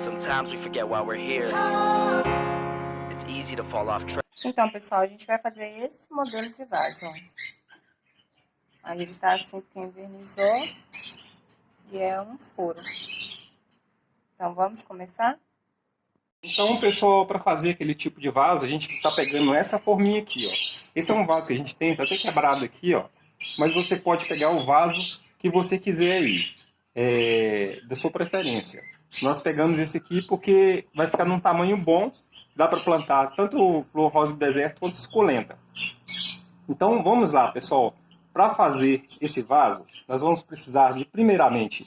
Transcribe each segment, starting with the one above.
Sometimes we forget why we're here. It's easy to fall off track. Então, pessoal, a gente vai fazer esse modelo de vaso, ó. Aí ele tá assim porque envernizou e é um furo. Então, vamos começar? Então, pessoal, para fazer aquele tipo de vaso, a gente está pegando essa forminha aqui, ó. Esse é um vaso que a gente tem, tá até quebrado aqui, ó. Mas você pode pegar o vaso que você quiser aí, da sua preferência. Nós pegamos esse aqui porque vai ficar num tamanho bom, dá para plantar tanto flor rosa do deserto quanto suculenta. Então, vamos lá, pessoal. Para fazer esse vaso, nós vamos precisar de, primeiramente,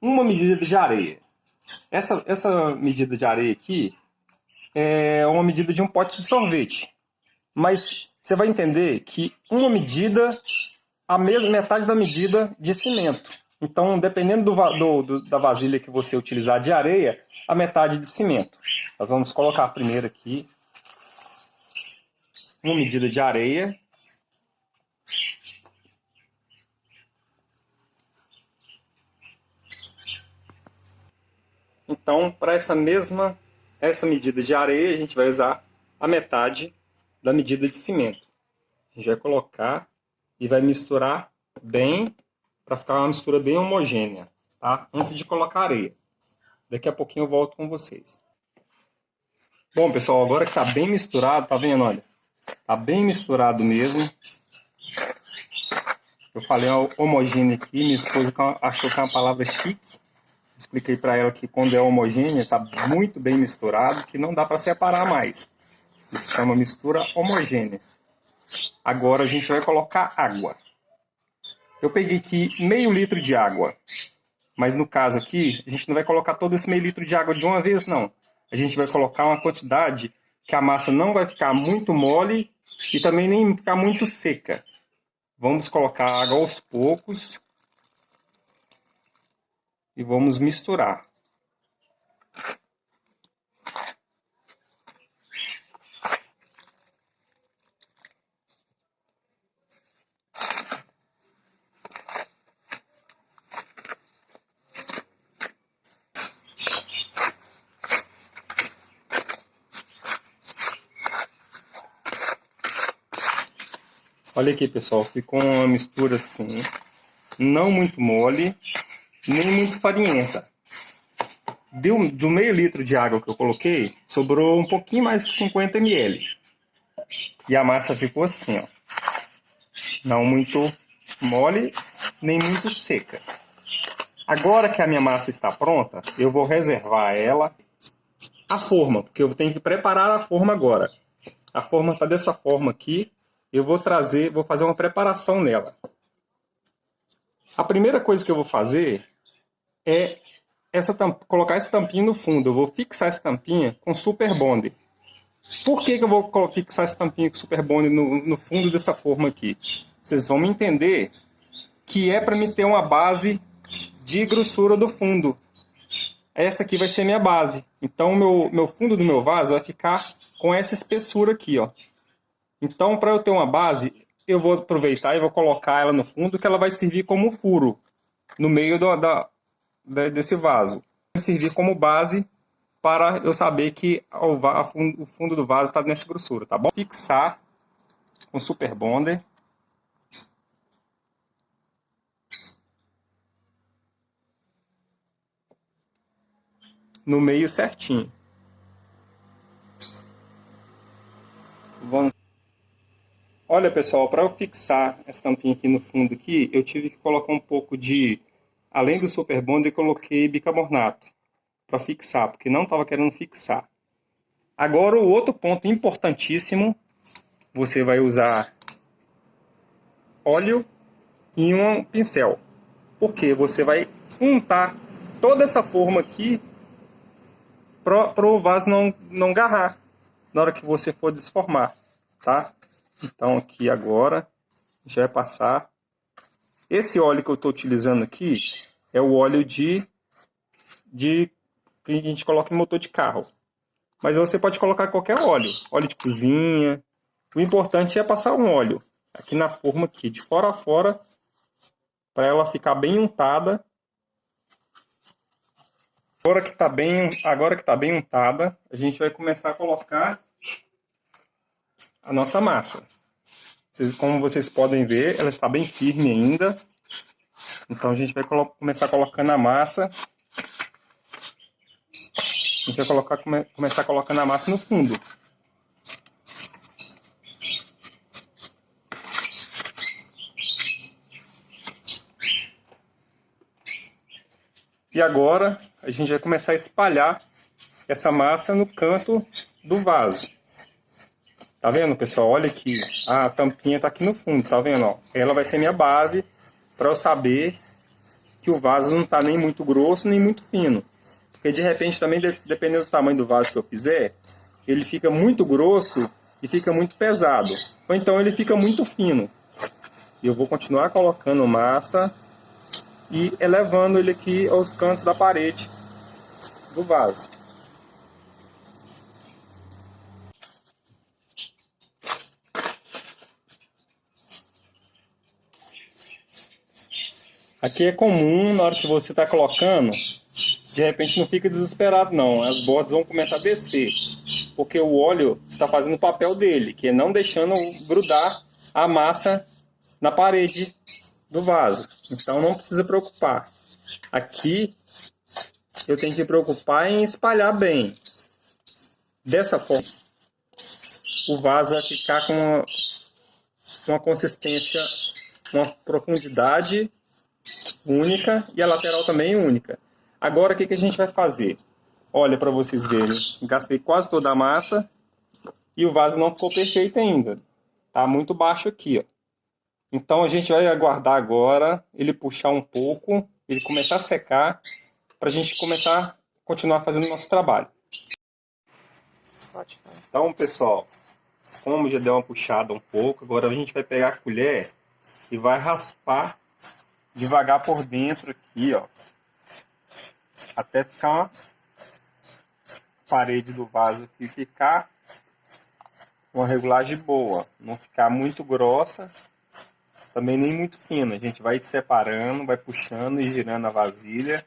uma medida de areia. Essa medida de areia aqui é uma medida de um pote de sorvete. Mas você vai entender que uma medida, a mesma metade da medida de cimento. Então, dependendo da vasilha que você utilizar de areia, a metade de cimento. Nós vamos colocar primeiro aqui uma medida de areia. Então, para essa medida de areia, a gente vai usar a metade da medida de cimento. A gente vai colocar e vai misturar bem, para ficar uma mistura bem homogênea, tá? Antes de colocar areia. Daqui a pouquinho eu volto com vocês. Bom, pessoal, agora que está bem misturado, tá vendo? Olha, tá bem misturado mesmo. Eu falei homogêneo aqui, minha esposa achou que é uma palavra chique. Expliquei para ela que quando é homogênea, está muito bem misturado, que não dá para separar mais. Isso chama mistura homogênea. Agora a gente vai colocar água. Eu peguei aqui meio litro de água. Mas no caso aqui, a gente não vai colocar todo esse meio litro de água de uma vez, não. A gente vai colocar uma quantidade que a massa não vai ficar muito mole e também nem ficar muito seca. Vamos colocar água aos poucos. E vamos misturar. Olha aqui, pessoal, ficou uma mistura assim, não muito mole, nem muito farinhenta. Do meio litro de água que eu coloquei, sobrou um pouquinho mais que 50 ml. E a massa ficou assim, ó. Não muito mole, nem muito seca. Agora que a minha massa está pronta, eu vou reservar ela a forma, porque eu tenho que preparar a forma agora. A forma está dessa forma aqui. Eu vou fazer uma preparação nela. A primeira coisa que eu vou fazer é colocar essa tampinha no fundo. Eu vou fixar essa tampinha com Super Bonder. Por que eu vou fixar essa tampinha com Super Bonder no fundo dessa forma aqui? Vocês vão me entender que é para me ter uma base de grossura do fundo. Essa aqui vai ser minha base. Então meu fundo do meu vaso vai ficar com essa espessura aqui, ó. Então, para eu ter uma base, eu vou aproveitar e vou colocar ela no fundo, que ela vai servir como furo no meio desse vaso. Vai servir como base para eu saber que o fundo do vaso está nessa grossura, tá bom? Fixar com Super Bonder. No meio certinho. Olha, pessoal, para eu fixar essa tampinha aqui no fundo aqui, eu tive que colocar um pouco de, além do Super Bonder, eu coloquei bicarbonato para fixar, porque não estava querendo fixar. Agora, o outro ponto importantíssimo, você vai usar óleo e um pincel. Porque você vai untar toda essa forma aqui para o vaso não agarrar na hora que você for desformar, tá? Então aqui agora a gente vai passar. Esse óleo que eu estou utilizando aqui é o óleo que a gente coloca em motor de carro. Mas você pode colocar qualquer óleo de cozinha. O importante é passar um óleo aqui na forma aqui, de fora a fora, para ela ficar bem untada Agora que tá bem untada, a gente vai começar a colocar a nossa massa. Como vocês podem ver, ela está bem firme ainda. Então a gente vai começar colocando a massa. A gente vai começar colocando a massa no fundo. E agora a gente vai começar a espalhar essa massa no canto do vaso. Tá vendo, pessoal? Olha aqui, a tampinha tá aqui no fundo, tá vendo? Ó? Ela vai ser minha base para eu saber que o vaso não tá nem muito grosso nem muito fino. Porque de repente também, dependendo do tamanho do vaso que eu fizer, ele fica muito grosso e fica muito pesado. Ou então ele fica muito fino. E eu vou continuar colocando massa e elevando ele aqui aos cantos da parede do vaso. Aqui é comum, na hora que você está colocando, de repente não fica desesperado não, as bordas vão começar a descer, porque o óleo está fazendo o papel dele, que é não deixando grudar a massa na parede do vaso. Então não precisa preocupar. Aqui eu tenho que me preocupar em espalhar bem. Dessa forma, o vaso vai ficar com uma consistência, uma profundidade única e a lateral também única. Agora o que a gente vai fazer? Olha para vocês verem, gastei quase toda a massa e o vaso não ficou perfeito ainda. Tá muito baixo aqui, ó. Então a gente vai aguardar agora ele puxar um pouco, ele começar a secar, para a gente continuar fazendo o nosso trabalho. Então, pessoal, como já deu uma puxada um pouco, agora a gente vai pegar a colher e vai raspar devagar por dentro aqui, ó, até ficar a parede do vaso aqui ficar uma regulagem boa, não ficar muito grossa, também nem muito fina. A gente vai separando, vai puxando e girando a vasilha,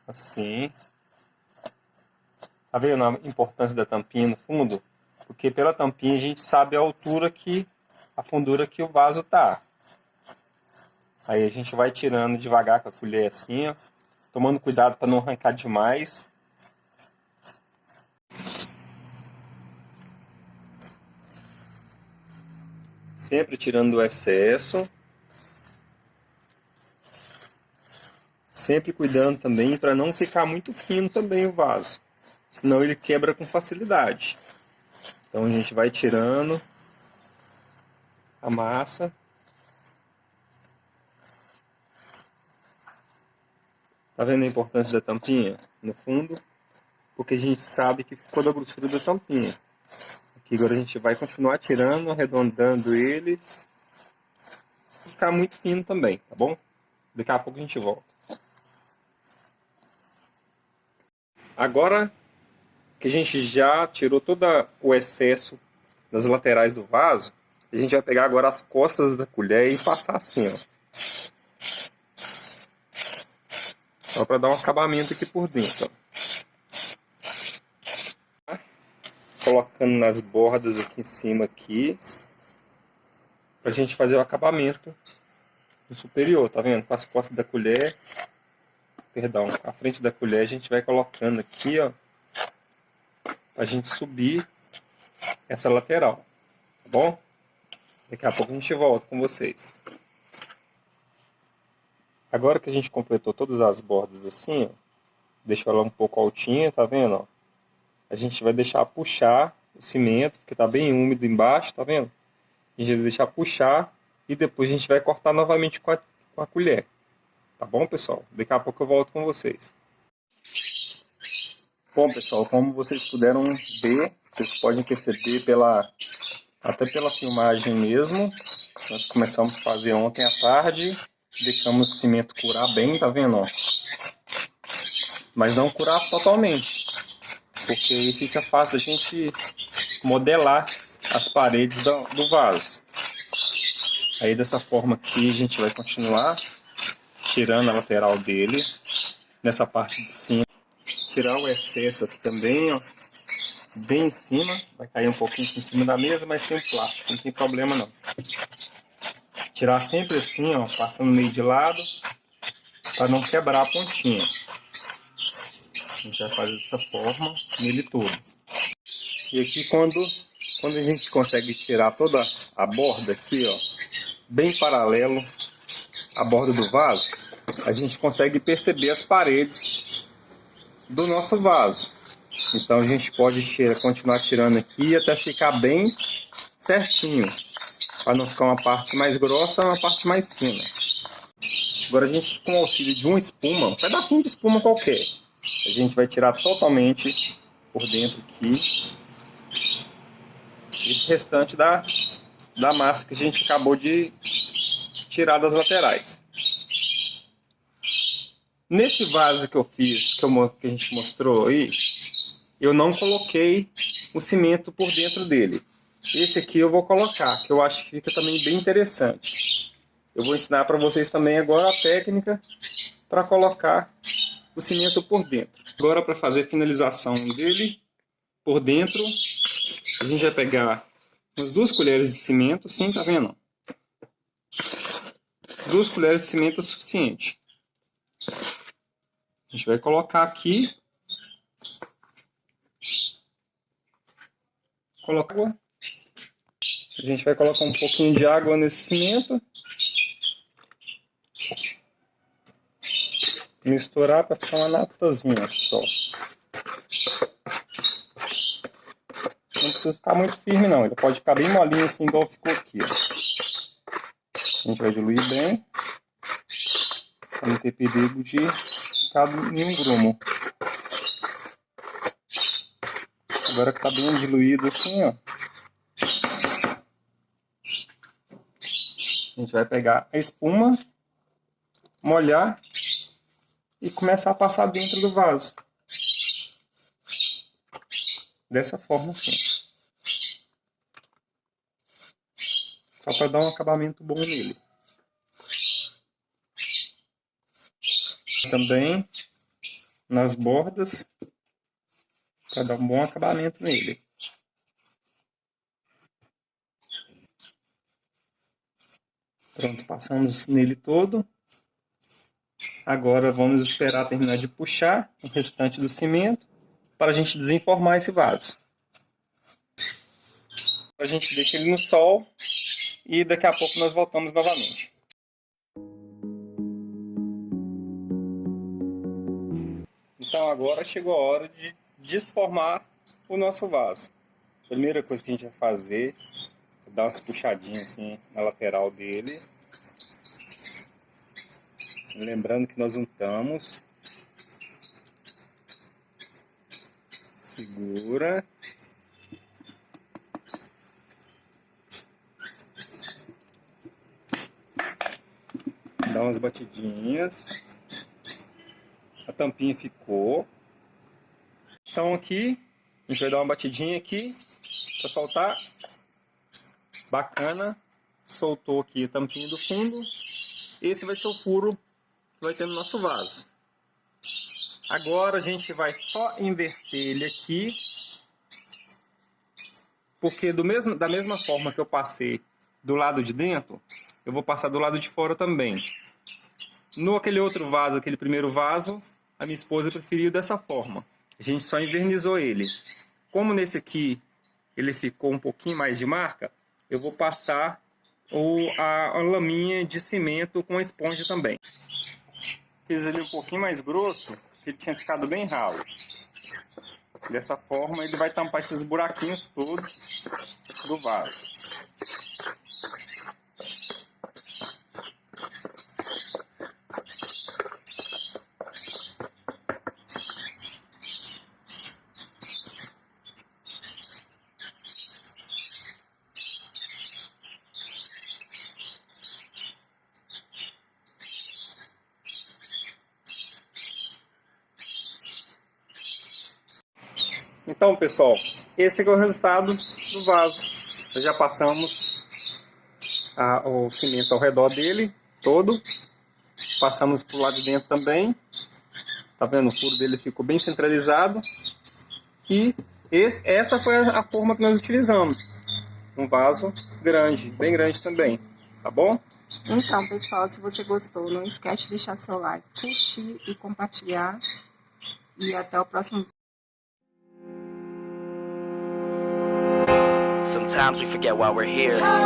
assim. Tá vendo a importância da tampinha no fundo? Porque pela tampinha a gente sabe a altura a fundura que o vaso tá. Aí a gente vai tirando devagar com a colher assim, ó, tomando cuidado para não arrancar demais. Sempre tirando o excesso. Sempre cuidando também para não ficar muito fino também o vaso. Senão ele quebra com facilidade. Então a gente vai tirando a massa. Tá vendo a importância da tampinha no fundo? Porque a gente sabe que ficou da grossura da tampinha. Aqui agora a gente vai continuar tirando, arredondando ele. Não ficar muito fino também, tá bom? Daqui a pouco a gente volta. Agora que a gente já tirou todo o excesso das laterais do vaso, a gente vai pegar agora as costas da colher e passar assim, ó. Só para dar um acabamento aqui por dentro, ó. Colocando nas bordas aqui em cima aqui, pra gente fazer o acabamento do superior, tá vendo? Com as costas da colher, perdão, a frente da colher a gente vai colocando aqui, ó, pra gente subir essa lateral, tá bom? Daqui a pouco a gente volta com vocês. Agora que a gente completou todas as bordas assim, ó, deixou ela um pouco altinha, tá vendo? Ó? A gente vai deixar puxar o cimento, porque tá bem úmido embaixo, tá vendo? A gente vai deixar puxar e depois a gente vai cortar novamente com a colher. Tá bom, pessoal? Daqui a pouco eu volto com vocês. Bom, pessoal, como vocês puderam ver, vocês podem perceber até pela filmagem mesmo. Nós começamos a fazer ontem à tarde. Deixamos o cimento curar bem, tá vendo? Ó? Mas não curar totalmente, porque aí fica fácil a gente modelar as paredes do vaso. Aí dessa forma aqui a gente vai continuar tirando a lateral dele nessa parte de cima. Tirar o excesso aqui também, ó. Bem em cima. Vai cair um pouquinho aqui em cima da mesa, mas tem um plástico, não tem problema não. Tirar sempre assim, ó, passando meio de lado, para não quebrar a pontinha. A gente vai fazer dessa forma nele todo. E aqui quando a gente consegue tirar toda a borda aqui, ó, bem paralelo à borda do vaso, a gente consegue perceber as paredes do nosso vaso. Então a gente pode continuar tirando aqui até ficar bem certinho, para não ficar uma parte mais grossa e uma parte mais fina. Agora a gente, com o auxílio de uma espuma, um pedacinho de espuma qualquer, a gente vai tirar totalmente por dentro aqui esse restante da massa que a gente acabou de tirar das laterais. Nesse vaso que eu fiz, que a gente mostrou aí, eu não coloquei o cimento por dentro dele. Esse aqui eu vou colocar, que eu acho que fica também bem interessante. Eu vou ensinar para vocês também agora a técnica para colocar o cimento por dentro. Agora, para fazer a finalização dele por dentro, a gente vai pegar umas 2 colheres de cimento, assim, tá vendo? 2 colheres de cimento é o suficiente. A gente vai colocar aqui. A gente vai colocar um pouquinho de água nesse cimento. Misturar para ficar uma natazinha só. Não precisa ficar muito firme não, ele pode ficar bem molinho assim igual ficou aqui, ó. A gente vai diluir bem, para não ter perigo de ficar nenhum grumo. Agora que está bem diluído assim, ó, a gente vai pegar a espuma, molhar e começar a passar dentro do vaso. Dessa forma assim. Só para dar um acabamento bom nele. Também nas bordas, para dar um bom acabamento nele. Pronto, passamos nele todo. Agora vamos esperar terminar de puxar o restante do cimento para a gente desenformar esse vaso. A gente deixa ele no sol e daqui a pouco nós voltamos novamente. Então agora chegou a hora de desformar o nosso vaso. A primeira coisa que a gente vai fazer é dar umas puxadinhas assim na lateral dele. Lembrando que nós untamos. Segura. Dá umas batidinhas. A tampinha ficou. Então aqui, a gente vai dar uma batidinha aqui para soltar. Bacana. Soltou aqui a tampinha do fundo. Esse vai ser o furo que vai ter no nosso vaso. Agora a gente vai só inverter ele aqui. Porque da mesma forma que eu passei do lado de dentro, eu vou passar do lado de fora também. No aquele outro vaso, aquele primeiro vaso, a minha esposa preferiu dessa forma. A gente só invernizou ele. Como nesse aqui ele ficou um pouquinho mais de marca, eu vou passar a laminha de cimento com a esponja também. Fiz ele um pouquinho mais grosso, que ele tinha ficado bem ralo. Dessa forma ele vai tampar esses buraquinhos todos do vaso. Então, pessoal, esse é o resultado do vaso. Nós já passamos o cimento ao redor dele todo. Passamos para o lado de dentro também. Tá vendo? O furo dele ficou bem centralizado. E essa foi a forma que nós utilizamos. Um vaso grande, bem grande também. Tá bom? Então, pessoal, se você gostou, não esquece de deixar seu like, curtir e compartilhar. E até o próximo vídeo. Sometimes we forget why we're here.